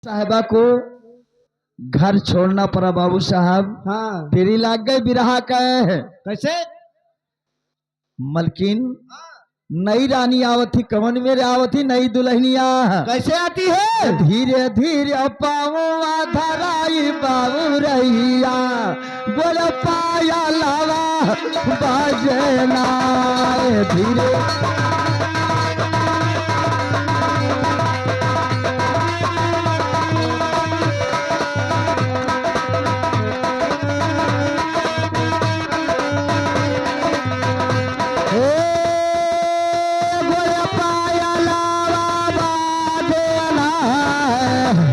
साहिबा को घर छोड़ना पड़ा बाबू साहब। हाँ। तेरी लाग गई बिरहा कह कैसे? मलकिन नई रानी आवती कवन मेरे आवती नई दुल्हनिया कैसे आती है? धीरे धीरे पाऊ धराई बाबू रैया बोल पाया लावा बजना धीरे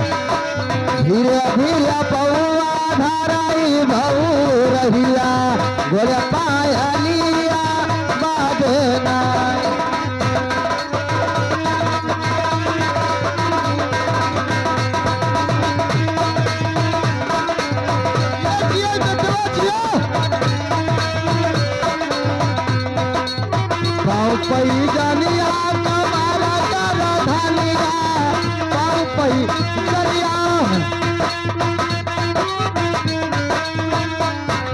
धीरे धीरे पौआ धराई भऊ रहिया गोर पायलिया बाजना पाऊ पई जनिया कमारा कर धनिया पाऊ पई जनिया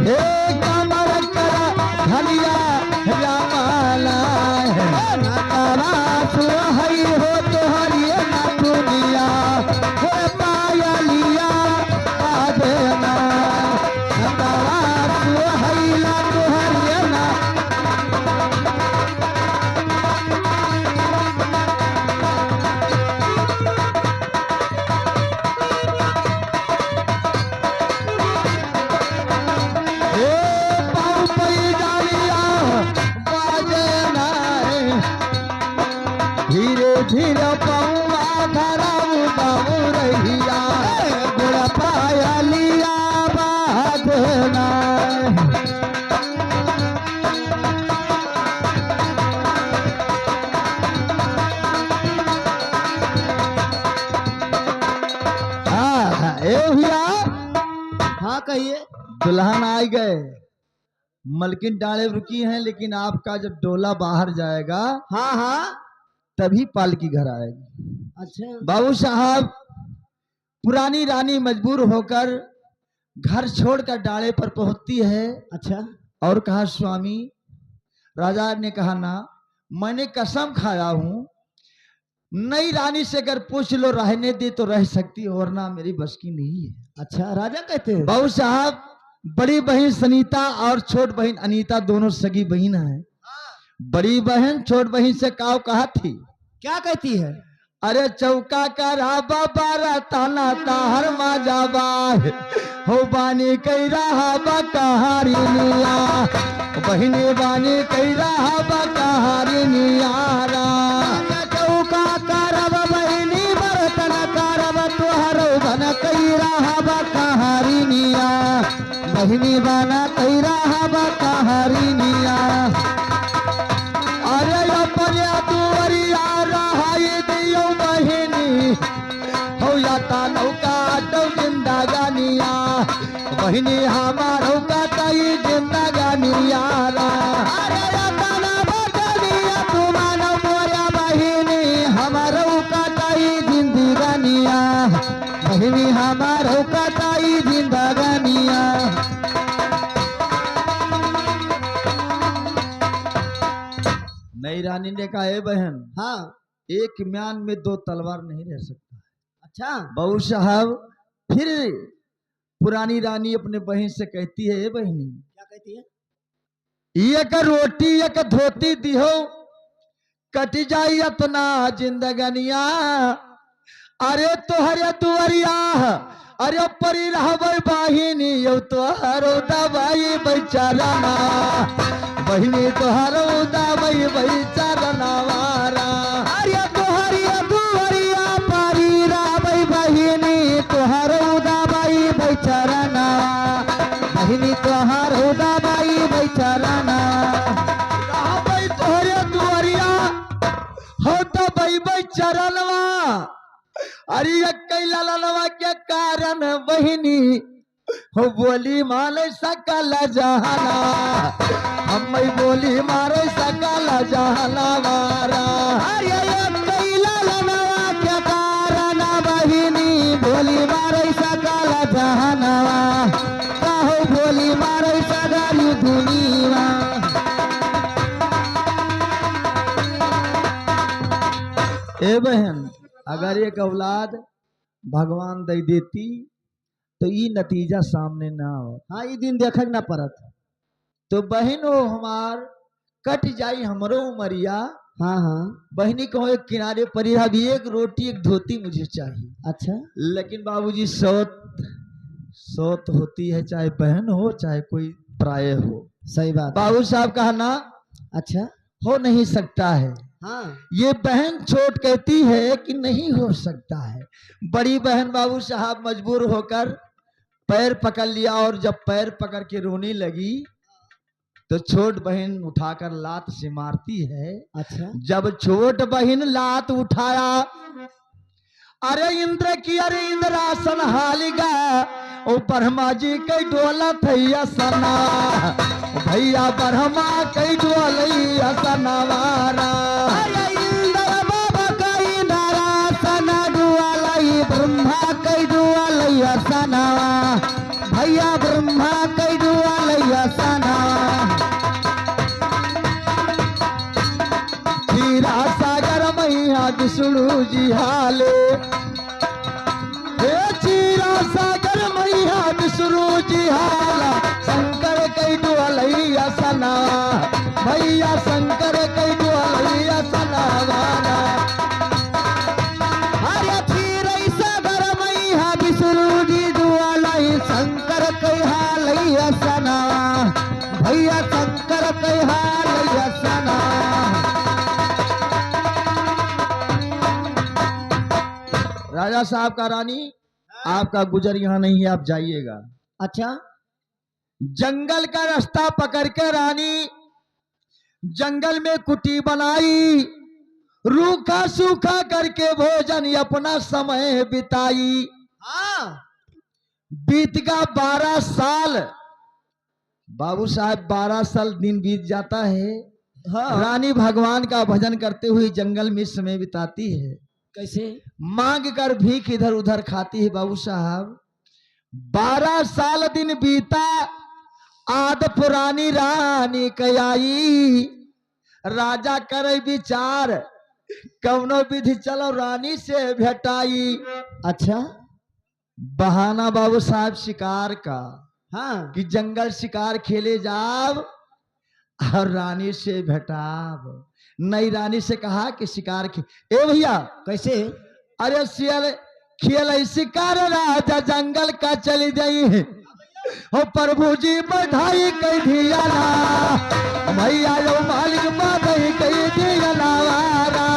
हे कमर कर धनिया रामाला नारा सुहई हो तोहरिए ना दुनिया हो पायलिया आजना नारा सुहई ना तोहरिए ना धीरे धीरे पौआ धराऊ बाबू रहिया गोड़ पायलिया बाजना भैया। हाँ कहिए। दुल्हन आ गए मलकिन डाले रुकी हैं लेकिन आपका जब डोला बाहर जाएगा हाँ हाँ तभी पालकी घर आएगी। अच्छा बाबू साहब पुरानी रानी मजबूर होकर घर छोड़कर डाले पर पहुंचती है। अच्छा और कहा स्वामी राजा ने कहा ना मैंने कसम खाया हूं नई रानी से अगर पूछ लो रहने दे तो रह सकती वरना मेरी बस की नहीं है। अच्छा राजा कहते हैं। बाबू साहब बड़ी बहन सनीता और छोट बहन अनीता दोनों सगी बहन है। बड़ी बहन छोट बहन से काव कहा थी क्या कहती है? अरे चौका करा बाबा ताना ताहर माजाबा हो बानी कई रहा बकहारी निया बहिनी बानी कई रहा बकहारी नियारा चौका करब बहिनी बर्तन करब तुहरो बन कई रहा बकहारी निया बहिनी बना कई रहा बकहारी निया अरे अपने दुवरिया रहाई दियो बहिनी हो जाता नौका तो जिंदगानिया बहिनी हमारो का तई जिंदगानिया अरे तना बदलिया तुमानो मोया बहिनी हमारो का तई जिंदगानिया बहिनी हमारो का तई जिंदगानिया नई रानी ने कहा ए बहन हाँ एक म्यान में दो तलवार नहीं रह सकता। अच्छा बाबू साहब फिर पुरानी रानी अपने बहन से कहती है ए बहनी क्या कहती है? एक रोटी एक धोती दिहो कट जाई अपना जिंदगनिया अरे तोहरे दुआरिया अरे परी रहबै बहिनी यो तोहरो दवाई बेचाराना बहिनी तोहरो दवाई बेचाराना वारा अरे तोहरी दुआरिया परी रहबै बहिनी तोहरो दवाई बेचाराना बहिनी तोहरो दवाई बेचाराना रहबै तोहरे दुआरिया हो दवाई बेचारानवा अरे कैला ललवा के कारण बहिनी हो बोली मारे सकल जहाना हम बोली मारे सकल जहाना मारा अरे कैला ललवा के कारण बहिनी ए बहन, अगर एक औलाद भगवान दे देती तो ये नतीजा सामने ना हो। हाँ ये दिन देखे ना पड़त। तो बहन हो हमार कट जाई हमरो उमरिया। हाँ हाँ। बहनी कहो एक किनारे पर ही, अभी एक रोटी एक धोती मुझे चाहिए। अच्छा। लेकिन बाबूजी सौत सौत होती है, चाहे बहन हो चाहे कोई पराये हो। सही बात। बाबू साहब कहा ना अच्छा। हो नहीं सकता है। हाँ। ये बहन छोट कहती है कि नहीं हो सकता है। बड़ी बहन बाबू साहब मजबूर होकर पैर पकड़ लिया, और जब पैर पकड़ के रोने लगी तो छोट बहन उठाकर लात से मारती है। अच्छा। जब छोट बहन लात उठाया, अरे इंद्र की अरे इंद्रासन हालिगा, ओ ब्रह्मा जी कई डोलत है सना, भैया ब्रह्मा कई डोलैया सनावारा। अरे इंद्र बाबा कई नारासन डुआलई, ब्रह्मा कई डुआलैया सनावा, भैया ब्रह्मा कई डुआलैया सनावा। क्षीरा सागर मैया विष्णु जी हाले, क्षीरा सागर मैया विष्णु जी हाला, शंकर कई डुअलैया सना, भैया शंकर कई डुअलैया सनावाना। अरे क्षीरई सागर मैया विष्णु जी डुआलई, शंकर कई हालैया सनावा, भैया शंकर कई हालैया सनावा। राजा साहब का रानी, आपका गुजर यहाँ नहीं है, आप जाइएगा। अच्छा। जंगल का रास्ता पकड़ के रानी जंगल में कुटी बनाई, रूखा सूखा करके भोजन अपना समय बिताई। हाँ। बीत का 12 साल बाबू साहब, 12 साल दिन बीत जाता है। हाँ। रानी भगवान का भजन करते हुए जंगल में समय बिताती है। कैसे? मांग कर भीख इधर उधर खाती है। बाबू साहब 12 साल दिन बीता, आद पुरानी रानी कयाई, राजा करे विचार कवनो विधि चलो रानी से भेटाई। अच्छा। बहाना बाबू साहब शिकार का, हाँ। कि जंगल शिकार खेले जाब और रानी से भेटाब। नई रानी से कहा कि शिकार ए भैया कैसे? अरे सियल खेल शिकार, राजा जंगल का चली गई, हो प्रभु जी बधाई कई दिया ना, भैया यो मालिक बधाई कई दिया ना वारा।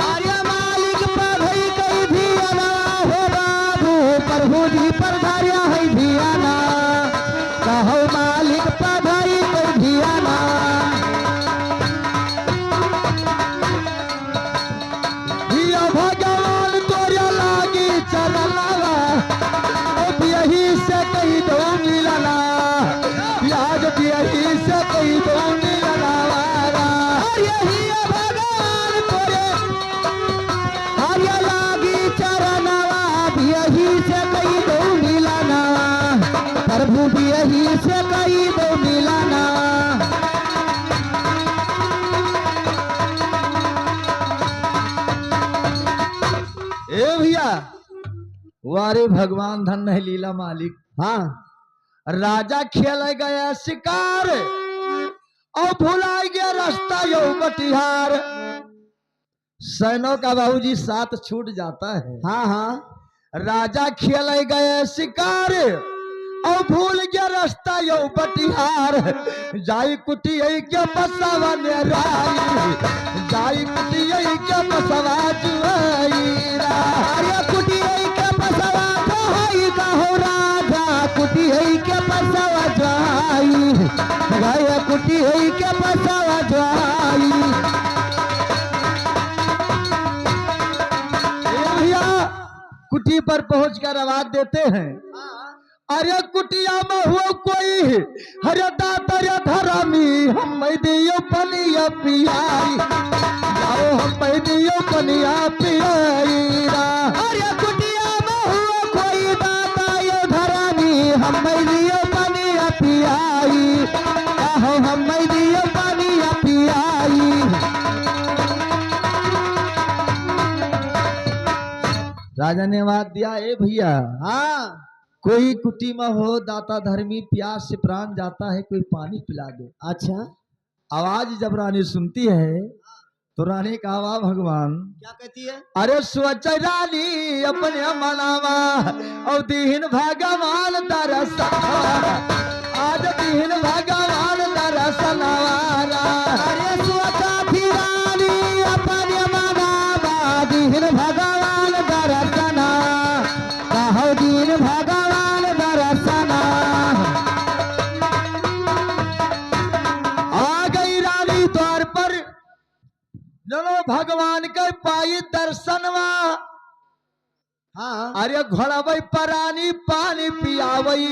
अरे मालिक बधाई कई दिया ना, हो बाबू प्रभु जी पधारिया है दिया ना, कहो मालिक बधाई कई दिया ना। भगवान तोरे लागी चलना, यही से कही दो मिलना, प्याज यही से कही दो मिलना वारा। यही भगवान तोरे हरिया लागी चरनवा, यही से कही दो मिलना, प्रभु भी यही से कही दो मिलना। ए भैया वारे भगवान धन है लीला मालिक। हाँ। राजा खेल गया शिकार और भुला गया रास्ता यो बटिहार। सैनों का बाबूजी साथ छूट जाता है। हाँ हाँ। राजा खेल गए शिकार और भूल गया रास्ता यो बटिहार। जाई कुटी के बसवा ने राई, जाई कुटी के बसवा जुआईरा। अरे कुटी के बसवा जोहाई कहो राजा, कुटी के बसवा जोहाई, गया कुटी के बसवा जोहाई। कुटी पर पहुंचकर आवाज देते हैं, अरे कुटिया में हुआ कोई, हरे दातर धरामी, हम दियो पनिया पियाई, जाओ हम दियो पनिया पियाई। अरे कुटिया में हुआ कोई दाता धरामी, हम दियो पनिया पियाई, कहो हम दियो पनिया पियाई। राजा ने आवाज दिया, ए भैया, हाँ कोई कुटी में हो दाता धर्मी, प्यास से प्राण जाता है, कोई पानी पिला दो। अच्छा आवाज जब रानी सुनती है तो रानी का आवा भगवान, क्या कहती है? अरे सोच रानी अपने मनावा और दीन भगवान दरसनावा, आज दीन भगवान दरसनावा। अरे सोचा थी रानी अपने मनावा, दीन भगवान दरसना, कहो दीन भगवान दरसना। आ गई रानी द्वार पर, जनो भगवान के पाई दर्शनवा। हाँ अरे घोड़ावई पर रानी पानी पियावई,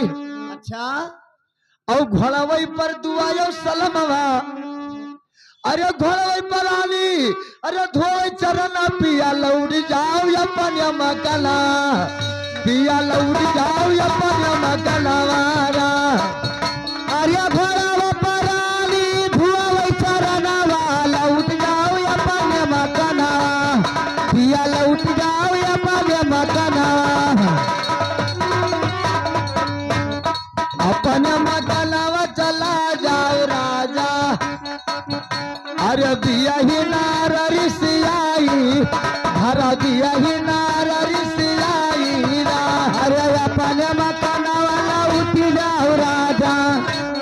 अच्छा और घोड़ावई पर दुआयो सलमवा। अरे घोड़ावई पर रानी, अरे धोए चरण पिया लौट जाओ अपन मकना, पिया लौट जाओ अपन मकनवारा। अरे घोड़ा परानी धुआ चरनवा, लौट जाओ अपन मकना, पिया लौट जाओ अपन मकना। अपन मकनवा चला जाओ राजा, अरे दिया ही नार रिसियाई, धरा दिया ही नार रिसियाई रा। अरे अपन मकनवा लौट जाओ राजा,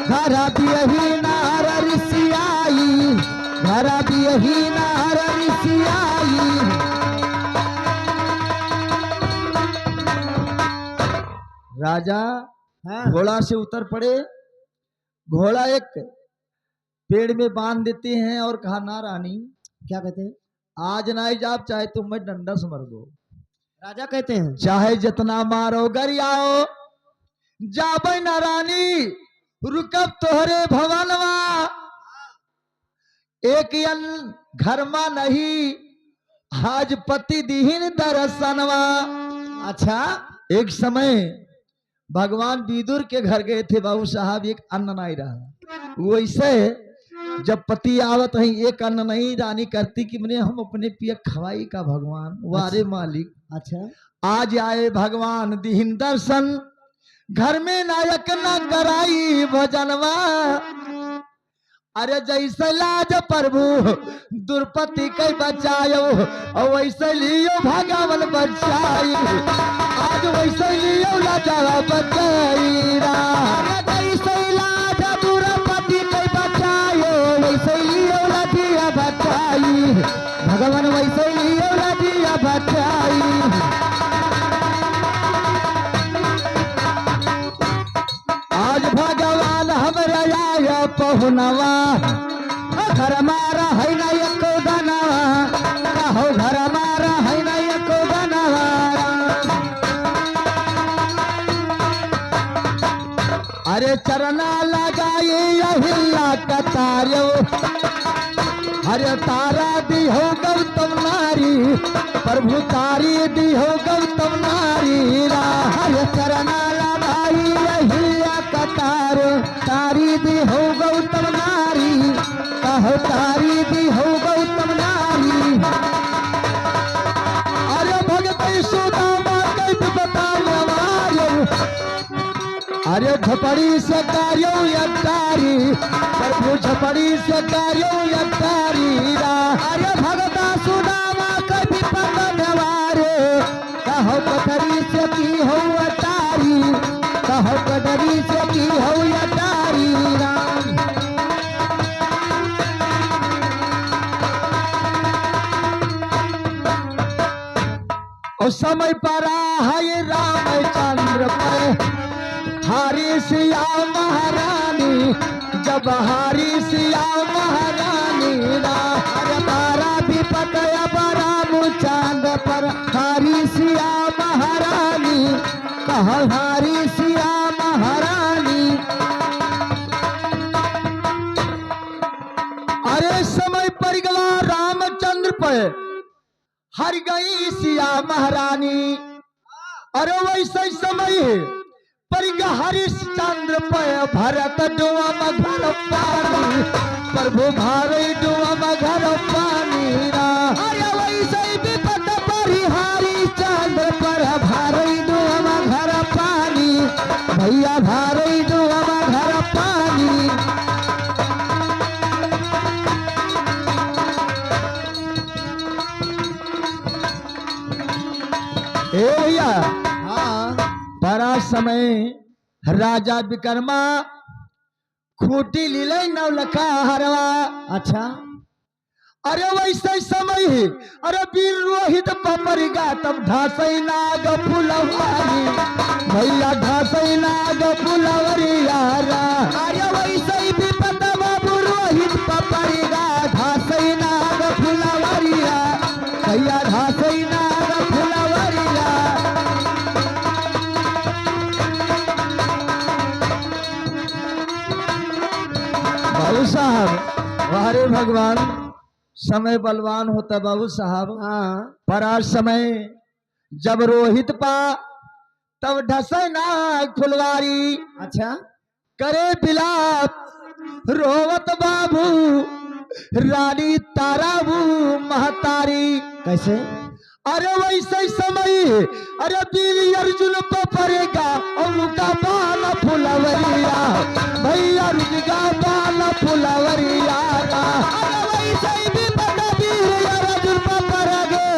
घर दियही नार रिसियाई, घर दियही नार रिसियाई। राजा हाँ घोड़ा से उतर पड़े, घोड़ा एक पेड़ में बांध देते हैं और कहा, ना रानी क्या कहते हैं? आज ना जाप, चाहे तुम मैं डंडा से मर दो, राजा कहते हैं चाहे जितना मारो गरियाओ, जाबे ना रानी रुकब तोहरे भवनवा। एक घर मा नहीं, आज पति दीन दर्शनवा। अच्छा एक समय भगवान विदुर के घर गए थे बाबू साहब, एक अन्न नहीं रहा। वैसे जब पति आवत है, एक अन्न नहीं, रानी करती कि मैंने हम अपने पिया खवाई का भगवान, वारे मालिक अच्छा आज आए भगवान दीन दर्शन, घर में नायक न कराई भजनवा। अरे जैसे लाज प्रभु दुर्पति के बचायो, और वैसे लियो भगवान बचाई, आज वैसे लियो लाजा बचाई रा। जैसे लाज दुर्पति के बचायो, वैसे लियो लजिया बचाई, भगवान वैसे लियो लजिया बचाई। आज भगवान हमरा आया पहुनवा, घर मारा है ना एको गनवा, कहो घर मारा है ना एको गनवा। अरे चरना लगाए अहिल्या कतारो, अरे तारा दी हो गौतम नारी, प्रभु तारी दी हो गौतम नारी रा। हरे चरना लगाई अहिल्या कतार, तारी दी हो गौतम नारी, कहो तारी दी हो गौतम नारी। अरे भगत सुदामा कैसे बताने वालो, अरे झपड़ी से कार्यो यतारी, प्रभु झपड़ी से कार्यो यतारी रा। अरे भगता सुदामा कभी पकड़वारे, कहो कटरी से की हो अटारी, कहो कटरी से की हो अटारी राम। और समय परा है रामचंद्र पर, हारी सिया महारानी, जब हारी सिया महारानी रा। अरे बारा भी पकया बरामु चांद पर, हारी सिया महारानी, कहो हारी सिया महारानी। अरे समय पर गवा रामचंद्र पर, हर गई सिया महारानी। अरे वैसे समय पर हरिश्चंद्र पर, भरत डुआ मघर पानी, प्रभु भारे डुआ मघर पानी रा। अरे वैसे विपत परिहारी चंद्र पर, हाँ परा समय राजा विक्रमा खूटी लीले नवलखा हरवा। अच्छा अरे वैसे समय अरे वीर रोहित पपरिगा तब ढासई नाग फुलवारी भैया ढासई नाग फुलवरी यारा। अरे वैसे विपद बाबू रोहित पपरिगा ढासई नाग फुलवरिया भैया ढासई नाग फुलवरिया। बाबू साहब वारे भगवान समय बलवान होता बाबू साहब। हाँ पर आज समय जब रोहित पा तब ढसे नाग फुलवारी अच्छा करे बिलाप रोवत बाबू रानी ताराबू महतारी। कैसे अरे वैसे समय अरे वीर अर्जुन पपरेगा और रुका बाल फुलवरिया भैया रुका बाल फुलवरिया। अरे वैसे विपद वीर अर्जुन पपरगे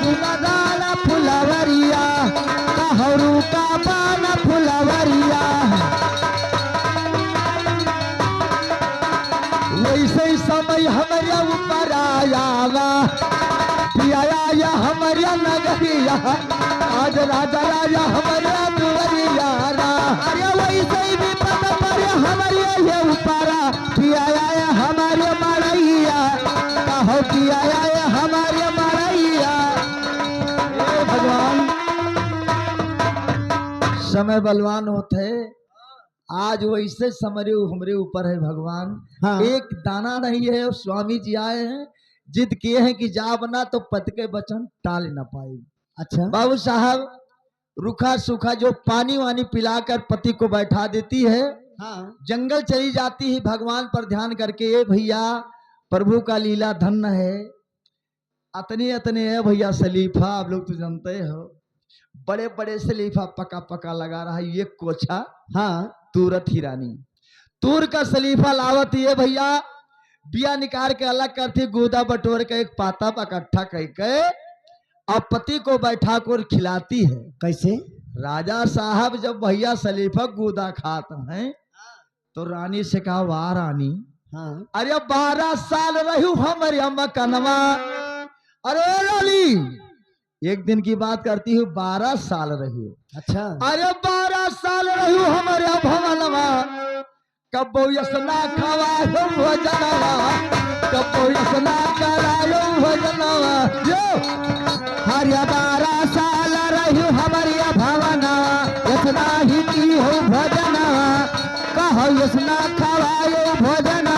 रुका बाल फुलवरिया कहरु का बाल फुलवरिया। वैसे समय हमारे ऊपर आया पिया हमारे नगरिया आज राजा राजा हमारे दुवरिया। अरे वैसे विपद पर हमारे ये ऊपरा पिया हमारे मरैया कहो पिया हमारे मरैया। हे भगवान समय बलवान होते आज वैसे समय हमारे ऊपर है भगवान। हाँ। एक दाना नहीं है और स्वामी जी आए हैं जिद किए हैं कि जा बना तो पति के वचन टाल न पाए। अच्छा बाबू साहब रूखा सूखा जो पानी वानी पिलाकर पति को बैठा देती है हाँ जंगल चली जाती है भगवान पर ध्यान करके। ये भैया प्रभु का लीला धन्य है। अतने अतने है भैया सलीफा आप लोग तो जानते हो बड़े बड़े सलीफा पका पका लगा रहा है। ये कोछा हाँ तूरत ही रानी तूर का सलीफा लावत ये भैया बिया निकाल के अलग करती गोदा बटोर के एक पाता इकट्ठा करके और पति को बैठा कर खिलाती है। कैसे राजा साहब जब भैया सलीफा गोदा खाते हैं तो रानी से कहा वाह रानी हाँ अरे 12 साल रहू हमारे अम्मा कनवा। अरे रानी एक दिन की बात करती हूँ 12 साल रहू। अच्छा अरे 12 साल रहू हमारे भवनवा कबो यसना खवायो भोजनवा कबो यसना करायो भोजनवा। जो हरिया 12 साल रहू हमारे भवना इतना ही की हो भजना कहो इसना खवायो भोजना।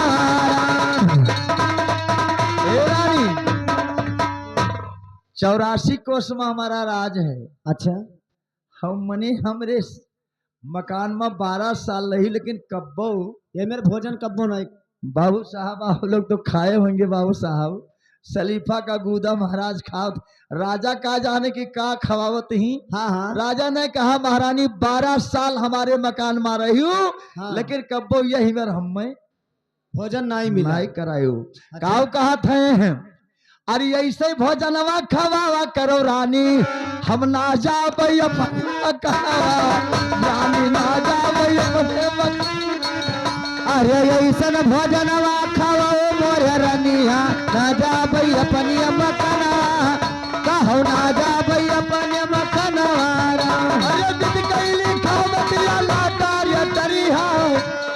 ए रानी 84 कोस में हमारा राज है। अच्छा हम मने हमरे मकान में 12 साल रही लेकिन कब्बो ये मेरे भोजन कब्बो नहीं। बाबू साहब आप लोग तो खाए होंगे बाबू साहब सलीफा का गूदा महाराज खाओ। राजा का जाने की का खवावत ही। हाँ हाँ राजा ने कहा महारानी 12 साल हमारे मकान में रही हूँ हाँ। लेकिन कब्बो यही मेर हमें भोजन नहीं मिला नहीं करायो। अच्छा। काव कहा थे अरे ऐसे भोजनवा खवावा करो रानी हम ना जाबे अपन मकानवा रानी ना जाबे अपने अरे ऐसन भोजनवा खाओ मोरे रनिया ना जाबै अपनी मकना कहो ना जाबै अपने मकनवा। अरे दिद कैली खावतिया ला कार्य करिहा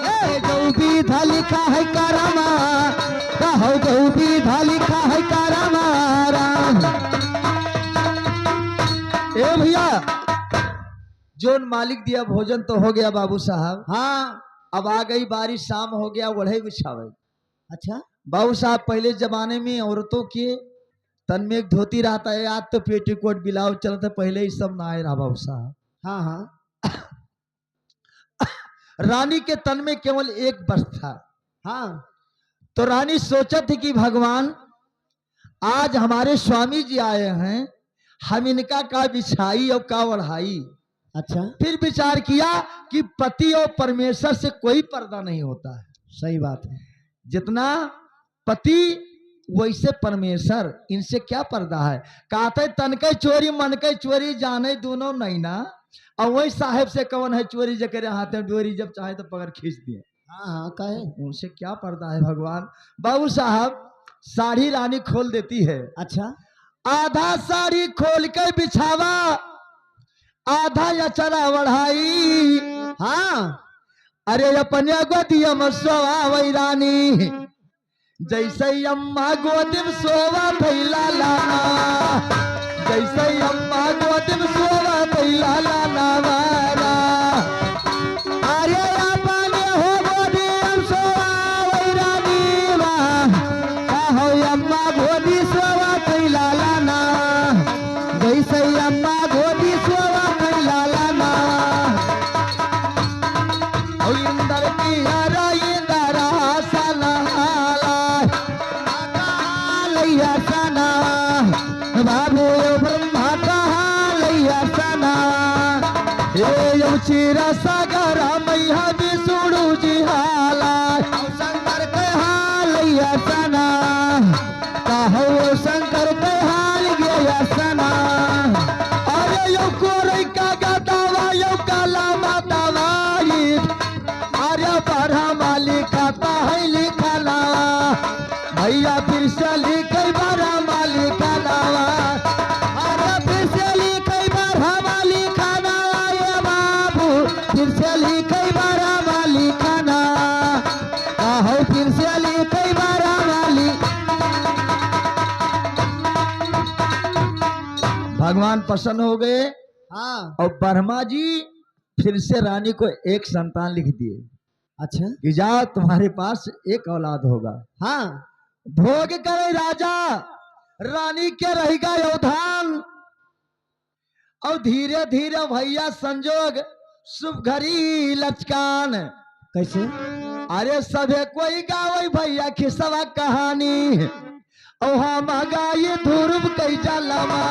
ए गौ विधा लिखा है करमा कहो गौ विधा लिखा है करमा। ए भैया जोन मालिक दिया भोजन तो हो गया बाबू साहब। हाँ अब आ गई बारिश शाम हो गया ओढ़े बिछावे। अच्छा बाबू साहब पहले जमाने में औरतों के तन में एक धोती रहता है आज तो पेटीकोट ब्लाउज चलता पहले ही सब ना आए रहा बाबू साहब। हाँ हाँ रानी के तन में केवल एक वस्त्र था। हाँ तो रानी सोचा थी कि भगवान आज हमारे स्वामी जी आए हैं हम इनका का बिछाई और का ओढ़ाई। अच्छा फिर विचार किया कि पति और परमेश्वर से कोई पर्दा नहीं होता है। सही बात है। जितना पति वैसे परमेश्वर इनसे क्या पर्दा है। कहते तन के चोरी मन के चोरी जाने दोनों नहीं ना। और वही साहेब से कौन है चोरी जकर हाथ में डोरी जब चाहे तो पकड़ खींच दिए। हाँ हाँ कहे। उनसे क्या पर्दा है भगवान। बाबू साहब साड़ी रानी खोल देती है। अच्छा आधा साड़ी खोल के बिछावा आधा अचरा बढ़ाई। हाँ अरे अपने गोदिया में सोवा वही रानी जैसे अम्मा गोदी में सोवा भैला लाना। जैसे अम्मा गोदी में सोवा भैला लाना वारा। अरे अपने हो गोदी में सोवा वही रानी कहो अम्मा गोदी सोवा कैला लाना। जैसे अम्मा गोदी सोवा कैला लाना। इंदर की इंदरा सना लैया सना बाबू ब्रह्मा कहा लैया सना। हे चिरा सागर मैया विष्णु जी हाला। शंकर कहा लैया सना कहो शंकर कहा गया सना। अरे यो कोरई का गदावा यो काला मातावाई। अरे बड़ा मालिका है लिखाना भैया फिर से लिखे बड़ा मालिका नावा। अरे फिर से लिखे बड़ा मालिका नावा ये बाबू फिर से लिखे बड़ा मालिका ना। कहो फिर से लिखे बड़ा मालिक। भगवान प्रसन्न हो गए हाँ और ब्रह्मा जी फिर से रानी को एक संतान लिख दिए अच्छा कि जाओ तुम्हारे पास एक औलाद होगा। हाँ भोग करे राजा रानी के रहेगा अवधान। और धीरे धीरे भैया संजोग शुभ घड़ी लचकान। कैसे। अरे सभे कोई गावे भैया खिसवा कहानी। और हम गाये ध्रुव कई जलमा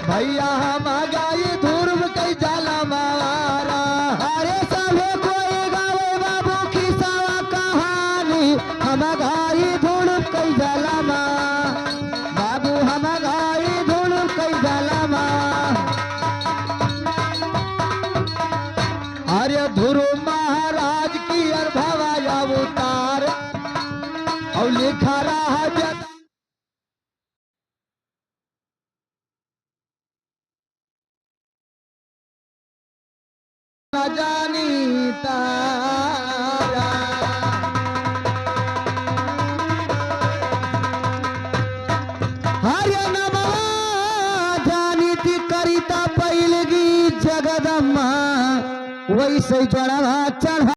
भैया हम गाये ध्रुव कई जलमा। अरे सभे कोई गावे बाबू खिसावा कहानी। हम गाई धुड़ कई जलमा बाबू हम गाई धुड़ कई जलमा। अरे ध्रुव महाराज की अरभवा अवतार और लिखा रहा जानी तारा। हरे नमः जानीति करिता पैलगी जगदम्मा वैसे चढ़ा चढ़ा।